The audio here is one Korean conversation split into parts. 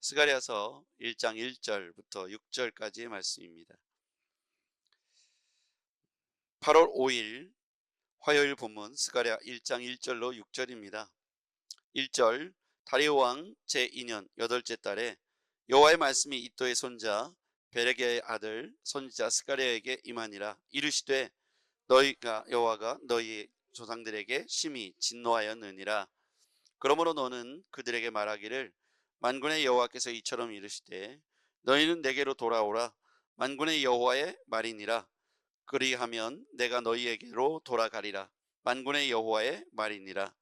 스가랴서 1장 1절부터 6절까지의 말씀입니다. 8월 5일 화요일 본문 스가랴 1장 1절로 6절입니다. 1절 다리오 왕 제2년 8째 달에 여호와의 말씀이 이도의 손자 베레게의 아들 선지자 스가랴에게 임하니라. 이르시되 너희가 여호와가 너희 조상들에게 심히 진노하였느니라. 그러므로 너는 그들에게 말하기를 만군의 여호와께서 이처럼 이르시되 너희는 내게로 돌아오라. 만군의 여호와의 말이니라. 그리하면 내가 너희에게로 돌아가리라. 만군의 여호와의 말이니라.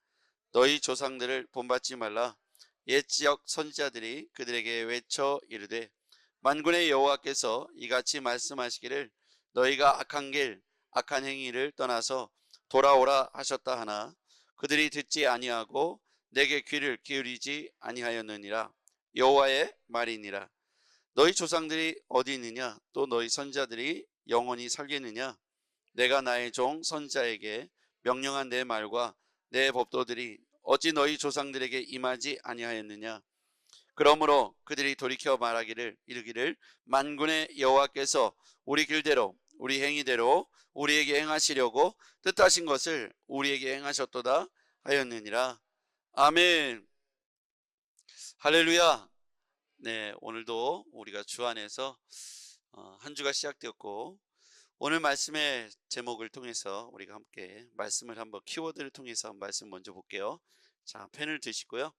너희 조상들을 본받지 말라. 옛 지역 선지자들이 그들에게 외쳐 이르되 만군의 여호와께서 이같이 말씀하시기를 너희가 악한 길 악한 행위를 떠나서 돌아오라 하셨다 하나 그들이 듣지 아니하고 내게 귀를 기울이지 아니하였느니라. 여호와의 말이니라. 너희 조상들이 어디 있느냐? 또 너희 선지자들이 영원히 살겠느냐? 내가 나의 종 선지자에게 명령한 내 말과 내 법도들이 어찌 너희 조상들에게 임하지 아니하였느냐? 그러므로 그들이 돌이켜 말하기를 이르기를 만군의 여호와께서 우리 길대로 우리 행위대로 우리에게 행하시려고 뜻하신 것을 우리에게 행하셨도다 하였느니라. 아멘. 할렐루야. 네, 오늘도 우리가 주 안에서 한 주가 시작되었고 오늘 말씀의 제목을 통해서 우리가 함께 말씀을 한번 키워드를 통해서 말씀 먼저 볼게요. 자, 펜을 드시고요.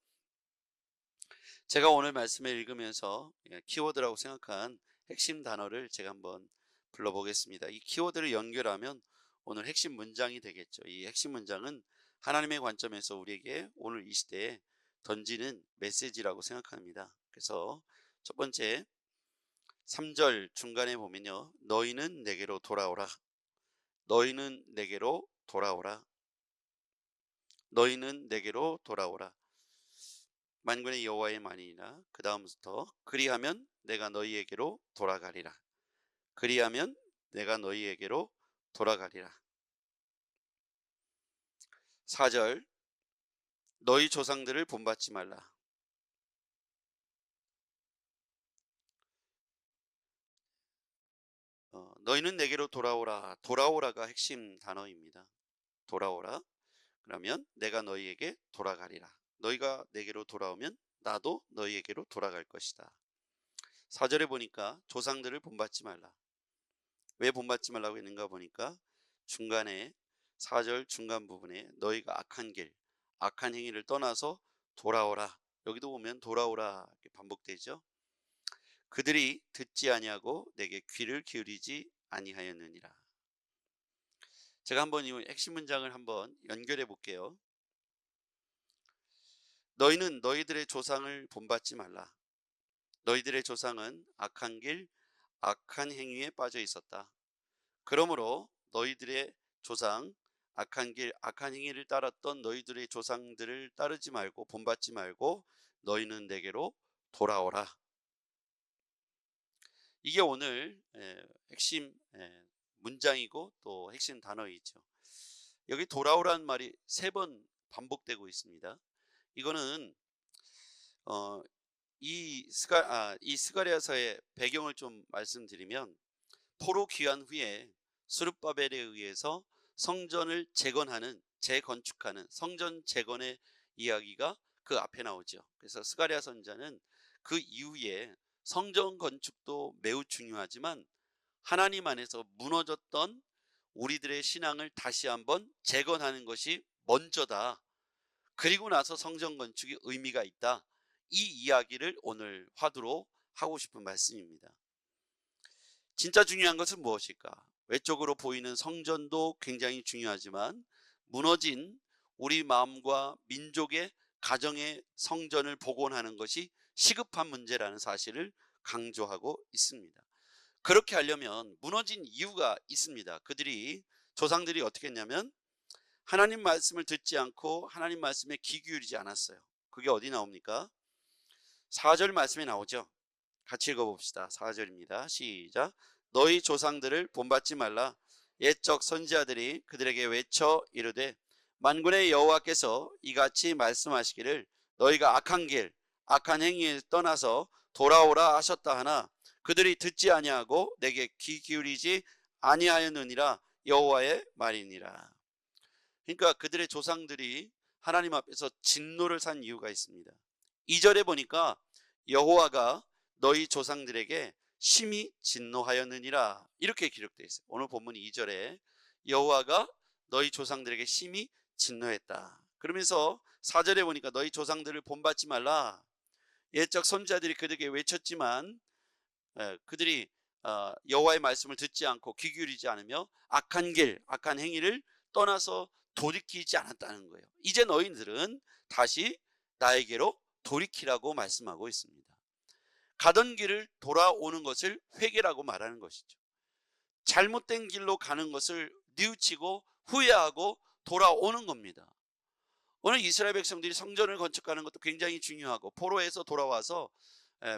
제가 오늘 말씀을 읽으면서 키워드라고 생각한 핵심 단어를 제가 한번 불러보겠습니다. 이 키워드를 연결하면 오늘 핵심 문장이 되겠죠. 이 핵심 문장은 하나님의 관점에서 우리에게 오늘 이 시대에 던지는 메시지라고 생각합니다. 그래서 첫 번째 3절 중간에 보면요. 너희는 내게로 돌아오라. 너희는 내게로 돌아오라. 너희는 내게로 돌아오라. 만군의 여호와의 말이니라. 그 다음부터 그리하면 내가 너희에게로 돌아가리라. 그리하면 내가 너희에게로 돌아가리라. 4절 너희 조상들을 본받지 말라. 너희는 내게로 돌아오라. 돌아오라가 핵심 단어입니다. 돌아오라. 그러면 내가 너희에게 돌아가리라. 너희가 내게로 돌아오면 나도 너희에게로 돌아갈 것이다. 4절에 보니까 조상들을 본받지 말라. 왜 본받지 말라고 했는가 보니까 중간에 4절 중간 부분에 너희가 악한 길, 악한 행위를 떠나서 돌아오라. 여기도 보면 돌아오라 이렇게 반복되죠. 그들이 듣지 아니하고 내게 귀를 기울이지 아니하였느니라. 제가 한번 이 핵심 문장을 한번 연결해 볼게요. 너희는 너희들의 조상을 본받지 말라. 너희들의 조상은 악한 길, 악한 행위에 빠져 있었다. 그러므로 너희들의 조상, 악한 길, 악한 행위를 따랐던 너희들의 조상들을 따르지 말고 본받지 말고 너희는 내게로 돌아오라. 이게 오늘 핵심 문장이고 또 핵심 단어이죠. 여기 돌아오라는 말이 3번 반복되고 있습니다. 이거는 이 스가랴서의 배경을 좀 말씀드리면 포로 귀환 후에 스룹바벨에 의해서 성전을 재건축하는 성전 재건의 이야기가 그 앞에 나오죠. 그래서 스가랴 선지자는 그 이후에 성전 건축도 매우 중요하지만 하나님 안에서 무너졌던 우리들의 신앙을 다시 한번 재건하는 것이 먼저다. 그리고 나서 성전 건축이 의미가 있다. 이 이야기를 오늘 화두로 하고 싶은 말씀입니다. 진짜 중요한 것은 무엇일까? 외적으로 보이는 성전도 굉장히 중요하지만 무너진 우리 마음과 민족의 가정의 성전을 복원하는 것이 시급한 문제라는 사실을 강조하고 있습니다. 그렇게 하려면 무너진 이유가 있습니다. 조상들이 어떻게 했냐면 하나님 말씀을 듣지 않고 하나님 말씀에 귀 기울이지 않았어요. 그게 어디 나옵니까? 4절 말씀에 나오죠. 같이 읽어봅시다. 4절입니다. 시작. 너희 조상들을 본받지 말라. 옛적 선지자들이 그들에게 외쳐 이르되 만군의 여호와께서 이같이 말씀하시기를 너희가 악한 길 악한 행위에 떠나서 돌아오라 하셨다 하나 그들이 듣지 아니하고 내게 귀 기울이지 아니하였느니라 여호와의 말이니라. 그러니까 그들의 조상들이 하나님 앞에서 진노를 산 이유가 있습니다. 2절에 보니까 여호와가 너희 조상들에게 심히 진노하였느니라 이렇게 기록되어 있어요. 오늘 본문 2절에 여호와가 너희 조상들에게 심히 진노했다. 그러면서 4절에 보니까 너희 조상들을 본받지 말라. 옛적 선지자들이 그들에게 외쳤지만 그들이 여호와의 말씀을 듣지 않고 귀 기울이지 않으며 악한 길, 악한 행위를 떠나서 돌이키지 않았다는 거예요. 이제 너희들은 다시 나에게로 돌이키라고 말씀하고 있습니다. 가던 길을 돌아오는 것을 회개라고 말하는 것이죠. 잘못된 길로 가는 것을 뉘우치고 후회하고 돌아오는 겁니다. 오늘 이스라엘 백성들이 성전을 건축하는 것도 굉장히 중요하고 포로에서 돌아와서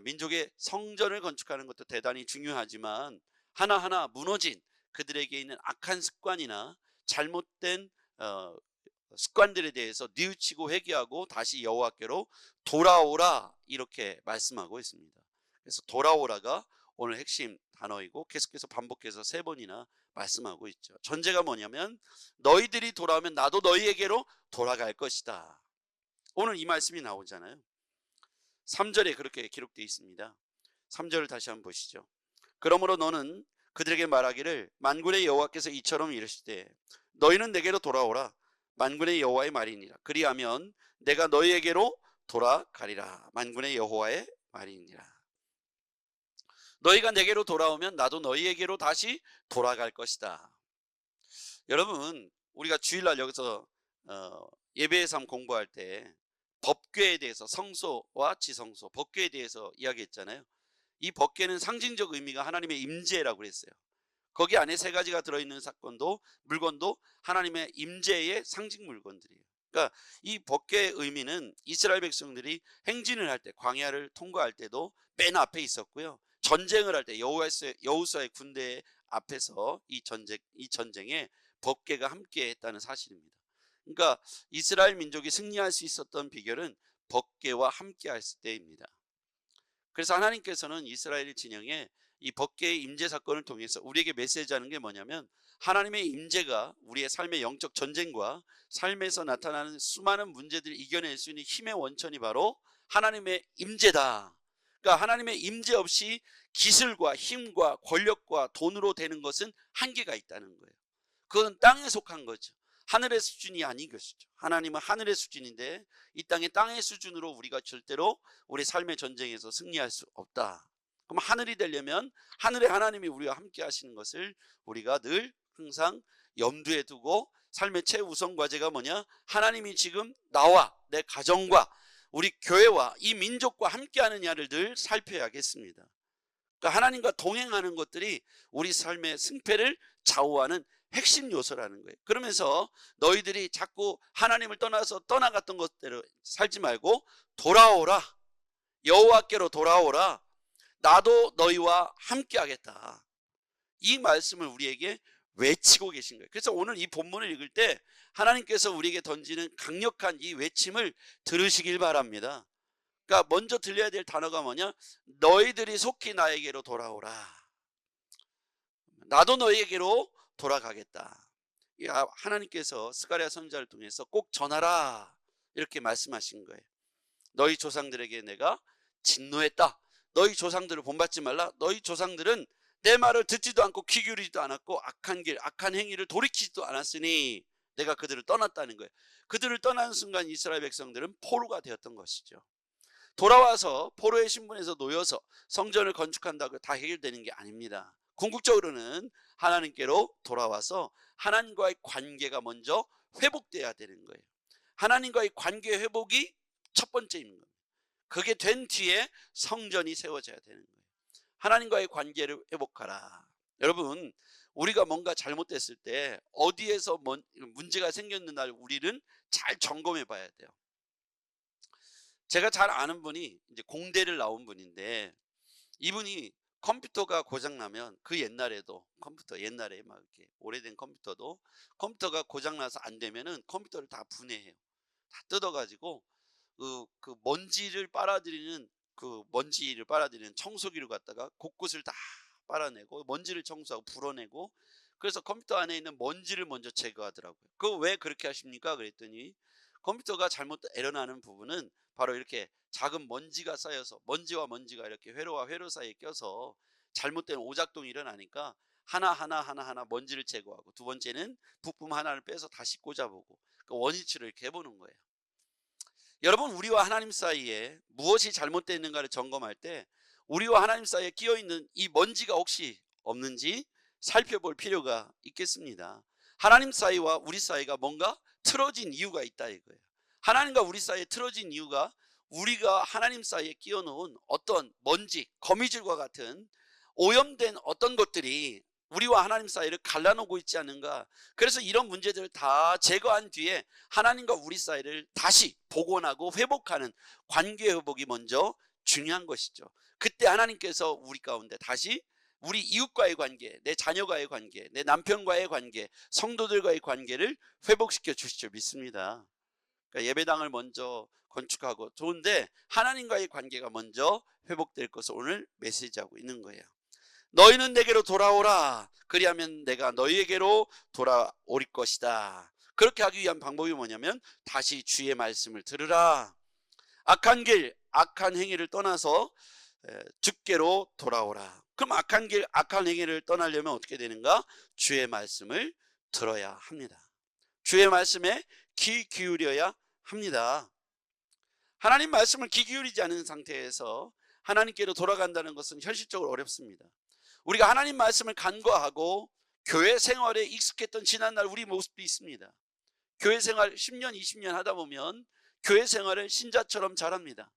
민족의 성전을 건축하는 것도 대단히 중요하지만 하나하나 무너진 그들에게 있는 악한 습관이나 잘못된 습관들에 대해서 뉘우치고 회개하고 다시 여호와께로 돌아오라 이렇게 말씀하고 있습니다. 그래서 돌아오라가 오늘 핵심 단어이고 계속해서 반복해서 3번이나 말씀하고 있죠. 전제가 뭐냐면 너희들이 돌아오면 나도 너희에게로 돌아갈 것이다. 오늘 이 말씀이 나오잖아요. 3절에 그렇게 기록되어 있습니다. 3절을 다시 한번 보시죠. 그러므로 너는 그들에게 말하기를 만군의 여호와께서 이처럼 이르시되 너희는 내게로 돌아오라. 만군의 여호와의 말이니라. 그리하면 내가 너희에게로 돌아가리라. 만군의 여호와의 말이니라. 너희가 내게로 돌아오면 나도 너희에게로 다시 돌아갈 것이다. 여러분, 우리가 주일날 여기서 예배의 삶 공부할 때 법궤에 대해서 성소와 지성소, 법궤에 대해서 이야기했잖아요. 이 법궤는 상징적 의미가 하나님의 임재라고 그랬어요. 거기 안에 3가지가 들어있는 물건도 하나님의 임재의 상징 물건들이에요. 그러니까 이 법궤의 의미는 이스라엘 백성들이 행진을 할 때, 광야를 통과할 때도 맨 앞에 있었고요. 전쟁을 할 때 여호수아의 군대 앞에서 이 전쟁에 법궤가 함께 했다는 사실입니다. 그러니까 이스라엘 민족이 승리할 수 있었던 비결은 법궤와 함께 했을 때입니다. 그래서 하나님께서는 이스라엘 진영에 이 법궤의 임재 사건을 통해서 우리에게 메시지하는 게 뭐냐면 하나님의 임재가 우리의 삶의 영적 전쟁과 삶에서 나타나는 수많은 문제들을 이겨낼 수 있는 힘의 원천이 바로 하나님의 임재다. 그러니까 하나님의 임재 없이 기술과 힘과 권력과 돈으로 되는 것은 한계가 있다는 거예요. 그건 땅에 속한 거죠. 하늘의 수준이 아닌 것이죠. 하나님은 하늘의 수준인데 이 땅의 수준으로 우리가 절대로 우리 삶의 전쟁에서 승리할 수 없다. 그럼 하늘이 되려면 하늘의 하나님이 우리와 함께 하시는 것을 우리가 늘 항상 염두에 두고 삶의 최우선 과제가 뭐냐? 하나님이 지금 나와 내 가정과 우리 교회와 이 민족과 함께 하느냐를 늘 살펴야겠습니다. 그러니까 하나님과 동행하는 것들이 우리 삶의 승패를 좌우하는 핵심 요소라는 거예요. 그러면서 너희들이 자꾸 하나님을 떠나서 떠나갔던 것대로 살지 말고 돌아오라. 여호와께로 돌아오라. 나도 너희와 함께 하겠다. 이 말씀을 우리에게 외치고 계신 거예요. 그래서 오늘 이 본문을 읽을 때 하나님께서 우리에게 던지는 강력한 이 외침을 들으시길 바랍니다. 그러니까 먼저 들려야 될 단어가 뭐냐? 너희들이 속히 나에게로 돌아오라. 나도 너희에게로 돌아가겠다. 하나님께서 스가랴 선지자를 통해서 꼭 전하라 이렇게 말씀하신 거예요. 너희 조상들에게 내가 진노했다. 너희 조상들을 본받지 말라. 너희 조상들은 내 말을 듣지도 않고 귀 기울이지도 않았고 악한 길, 악한 행위를 돌이키지도 않았으니 내가 그들을 떠났다는 거예요. 그들을 떠나는 순간 이스라엘 백성들은 포로가 되었던 것이죠. 돌아와서 포로의 신분에서 놓여서 성전을 건축한다고 다 해결되는 게 아닙니다. 궁극적으로는 하나님께로 돌아와서 하나님과의 관계가 먼저 회복돼야 되는 거예요. 하나님과의 관계 회복이 첫 번째입니다. 그게 된 뒤에 성전이 세워져야 되는 거예요. 하나님과의 관계를 회복하라. 여러분, 우리가 뭔가 잘못됐을 때 어디에서 문제가 생겼는지 우리는 잘 점검해 봐야 돼요. 제가 잘 아는 분이 이제 공대를 나온 분인데 이분이 컴퓨터가 고장나면 그 옛날에도 옛날에 막 이렇게 오래된 컴퓨터가 고장나서 안 되면은 컴퓨터를 다 분해해요. 다 뜯어가지고 그 먼지를 빨아들이는 청소기를 갖다가 곳곳을 다 빨아내고 먼지를 청소하고 불어내고, 그래서 컴퓨터 안에 있는 먼지를 먼저 제거하더라고요. 그거 왜 그렇게 하십니까? 그랬더니 컴퓨터가 잘못 에러나는 부분은 바로 이렇게 작은 먼지가 쌓여서, 먼지와 먼지가 이렇게 회로와 회로 사이에 껴서 잘못된 오작동이 일어나니까 하나하나 먼지를 제거하고, 두 번째는 부품 하나를 빼서 다시 꽂아보고, 그 원위치를 이렇게 해보는 거예요. 여러분, 우리와 하나님 사이에 무엇이 잘못되어 있는가를 점검할 때 우리와 하나님 사이에 끼어있는 이 먼지가 혹시 없는지 살펴볼 필요가 있겠습니다. 하나님 사이와 우리 사이가 뭔가 틀어진 이유가 있다 이거예요. 하나님과 우리 사이에 틀어진 이유가 우리가 하나님 사이에 끼워놓은 어떤 먼지, 거미줄과 같은 오염된 어떤 것들이 우리와 하나님 사이를 갈라놓고 있지 않는가. 그래서 이런 문제들을 다 제거한 뒤에 하나님과 우리 사이를 다시 복원하고 회복하는 관계 회복이 먼저 중요한 것이죠. 그때 하나님께서 우리 가운데 다시 우리 이웃과의 관계, 내 자녀과의 관계, 내 남편과의 관계, 성도들과의 관계를 회복시켜 주실 줄 믿습니다. 그러니까 예배당을 먼저 건축하고 좋은데 하나님과의 관계가 먼저 회복될 것을 오늘 메시지하고 있는 거예요. 너희는 내게로 돌아오라. 그리하면 내가 너희에게로 돌아올 것이다. 그렇게 하기 위한 방법이 뭐냐면 다시 주의 말씀을 들으라. 악한 길, 악한 행위를 떠나서 주께로 돌아오라. 그럼 악한 길, 악한 행위를 떠나려면 어떻게 되는가? 주의 말씀을 들어야 합니다. 주의 말씀에 귀 기울여야 합니다. 하나님 말씀을 귀 기울이지 않은 상태에서 하나님께로 돌아간다는 것은 현실적으로 어렵습니다. 우리가 하나님 말씀을 간과하고 교회 생활에 익숙했던 지난날 우리 모습도 있습니다. 교회 생활 10년 20년 하다 보면 교회 생활을 신자처럼 잘합니다.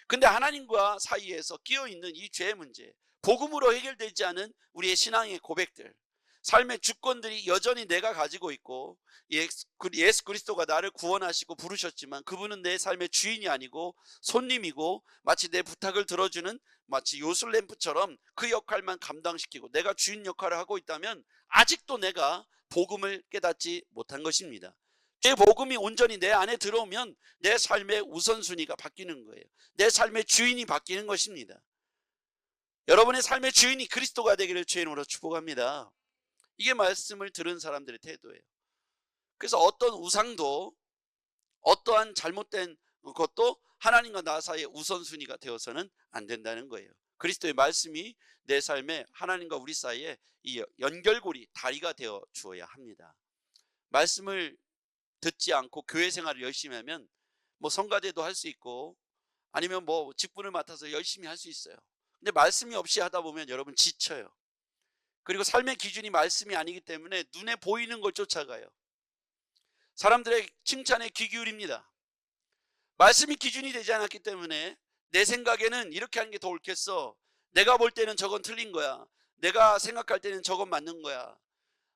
근데 하나님과 사이에서 끼어있는 이 죄의 문제, 복음으로 해결되지 않은 우리의 신앙의 고백들, 삶의 주권들이 여전히 내가 가지고 있고, 예수 그리스도가 나를 구원하시고 부르셨지만 그분은 내 삶의 주인이 아니고 손님이고, 마치 내 부탁을 들어주는 마치 요술램프처럼 그 역할만 감당시키고 내가 주인 역할을 하고 있다면 아직도 내가 복음을 깨닫지 못한 것입니다. 제 복음이 온전히 내 안에 들어오면 내 삶의 우선순위가 바뀌는 거예요. 내 삶의 주인이 바뀌는 것입니다. 여러분의 삶의 주인이 그리스도가 되기를 주의 이름으로 축복합니다. 이게 말씀을 들은 사람들의 태도예요. 그래서 어떤 우상도, 어떠한 잘못된 것도 하나님과 나 사이의 우선순위가 되어서는 안 된다는 거예요. 그리스도의 말씀이 내 삶에 하나님과 우리 사이에 이 연결고리, 다리가 되어 주어야 합니다. 말씀을 듣지 않고 교회 생활을 열심히 하면 뭐 성가대도 할 수 있고 아니면 뭐 직분을 맡아서 열심히 할 수 있어요. 근데 말씀이 없이 하다 보면 여러분 지쳐요. 그리고 삶의 기준이 말씀이 아니기 때문에 눈에 보이는 걸 쫓아가요. 사람들의 칭찬에 귀 기울입니다. 말씀이 기준이 되지 않았기 때문에 내 생각에는 이렇게 하는 게 더 옳겠어. 내가 볼 때는 저건 틀린 거야. 내가 생각할 때는 저건 맞는 거야.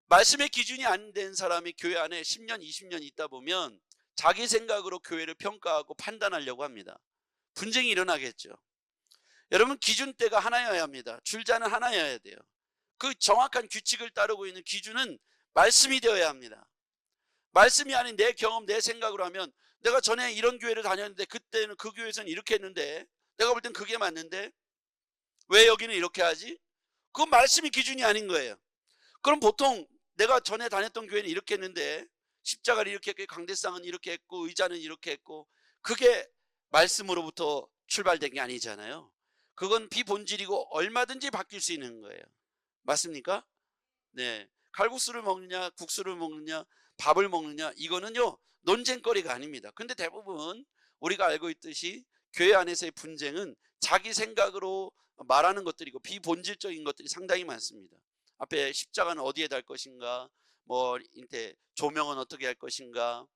말씀의 기준이 안 된 사람이 교회 안에 10년 20년 있다 보면 자기 생각으로 교회를 평가하고 판단하려고 합니다. 분쟁이 일어나겠죠. 여러분, 기준대가 하나여야 합니다. 줄자는 하나여야 돼요. 그 정확한 규칙을 따르고 있는 기준은 말씀이 되어야 합니다. 말씀이 아닌 내 경험, 내 생각으로 하면 내가 전에 이런 교회를 다녔는데 그때는 그 교회에서는 이렇게 했는데 내가 볼 땐 그게 맞는데 왜 여기는 이렇게 하지? 그건 말씀이 기준이 아닌 거예요. 그럼 보통 내가 전에 다녔던 교회는 이렇게 했는데 십자가를 이렇게 했고 강대상은 이렇게 했고 의자는 이렇게 했고, 그게 말씀으로부터 출발된 게 아니잖아요. 그건 비본질이고 얼마든지 바뀔 수 있는 거예요. 맞습니까? 네. 칼국수를 먹느냐 국수를 먹느냐 밥을 먹느냐, 이거는요 논쟁거리가 아닙니다. 근데 대부분 우리가 알고 있듯이 교회 안에서의 분쟁은 자기 생각으로 말하는 것들이고 비본질적인 것들이 상당히 많습니다. 앞에 십자가는 어디에 달 것인가, 뭐 이제 조명은 어떻게 할 것인가,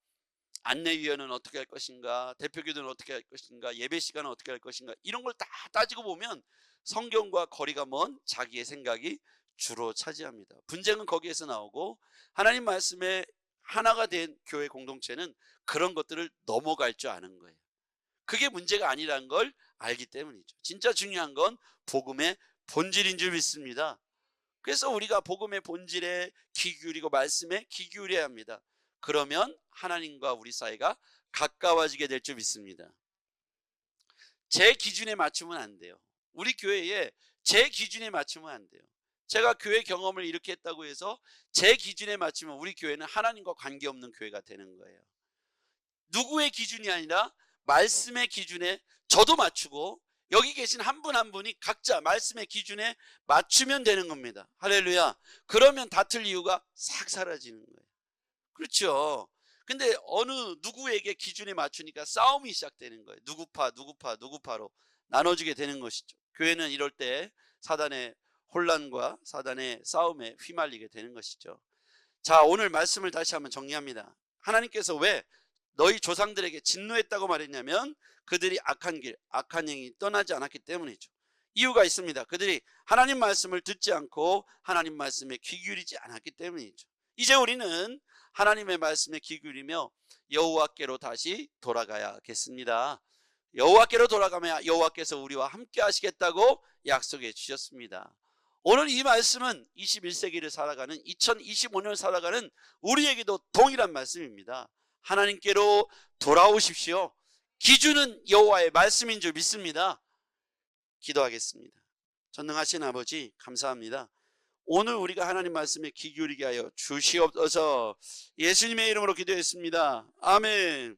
안내위원은 어떻게 할 것인가, 대표기도는 어떻게 할 것인가, 예배 시간은 어떻게 할 것인가, 이런 걸 다 따지고 보면 성경과 거리가 먼 자기의 생각이 주로 차지합니다. 분쟁은 거기에서 나오고, 하나님 말씀에 하나가 된 교회 공동체는 그런 것들을 넘어갈 줄 아는 거예요. 그게 문제가 아니라는 걸 알기 때문이죠. 진짜 중요한 건 복음의 본질인 줄 믿습니다. 그래서 우리가 복음의 본질에 귀 기울이고 말씀에 귀 기울여야 합니다. 그러면 하나님과 우리 사이가 가까워지게 될 줄 믿습니다. 제 기준에 맞추면 안 돼요. 우리 교회에 제 기준에 맞추면 안 돼요. 제가 교회 경험을 이렇게 했다고 해서 제 기준에 맞추면 우리 교회는 하나님과 관계없는 교회가 되는 거예요. 누구의 기준이 아니라 말씀의 기준에 저도 맞추고 여기 계신 한 분 한 분이 각자 말씀의 기준에 맞추면 되는 겁니다. 할렐루야. 그러면 다툴 이유가 싹 사라지는 거예요. 그렇죠. 근데 어느 누구에게 기준에 맞추니까 싸움이 시작되는 거예요. 누구파로 나눠지게 되는 것이죠. 교회는 이럴 때 사단의 혼란과 사단의 싸움에 휘말리게 되는 것이죠. 자, 오늘 말씀을 다시 한번 정리합니다. 하나님께서 왜 너희 조상들에게 진노했다고 말했냐면 그들이 악한 길, 악한 행위 떠나지 않았기 때문이죠. 이유가 있습니다. 그들이 하나님 말씀을 듣지 않고 하나님 말씀에 귀 기울이지 않았기 때문이죠. 이제 우리는 하나님의 말씀에 귀 기울이며 여호와께로 다시 돌아가야겠습니다. 여호와께로 돌아가면 여호와께서 우리와 함께 하시겠다고 약속해 주셨습니다. 오늘 이 말씀은 21세기를 살아가는 2025년을 살아가는 우리에게도 동일한 말씀입니다. 하나님께로 돌아오십시오. 기준은 여호와의 말씀인 줄 믿습니다. 기도하겠습니다. 전능하신 아버지 감사합니다. 오늘 우리가 하나님 말씀에 귀 기울이게 하여 주시옵소서. 예수님의 이름으로 기도했습니다. 아멘.